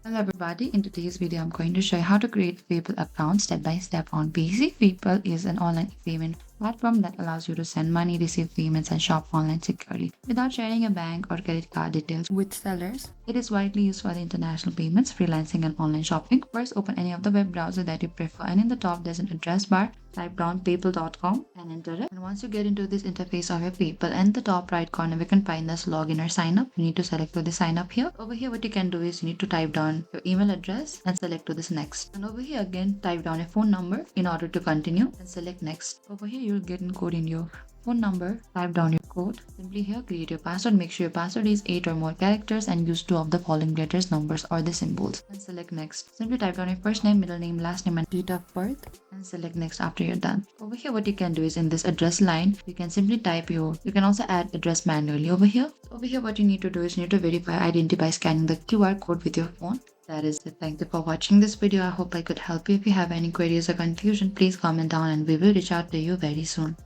Hello everybody, in today's video I'm going to show you how to create a PayPal account step by step on Paysy. PayPal is an online payment platform that allows you to send money, receive payments and shop online securely without sharing your bank or credit card details with sellers. It is widely used for the international payments, freelancing and online shopping. First, open any of the web browser that you prefer and in the top there's an address bar. Type down paypal.com and enter it. And once you get into this interface of your PayPal, and the top right corner we can find this login or sign up. You need to select to the sign up here. Over here what you can do is you need to type down your email address and select to this next. And over here again type down your phone number in order to continue and select next. Over here you'll get a code in your phone number, type down your code. Simply here create your password. Make sure your password is 8 or more characters and use 2 of the following letters, numbers or the symbols. And select next. Simply type down your first name, middle name, last name and date of birth and select next after you're done. Over here what you can do is in this address line you can simply type you can also add address manually over here. Over here what you need to do is you need to verify identity by scanning the QR code with your phone. That is it. Thank you for watching this video. I hope I could help you. If you have any queries or confusion, please comment down and we will reach out to you very soon.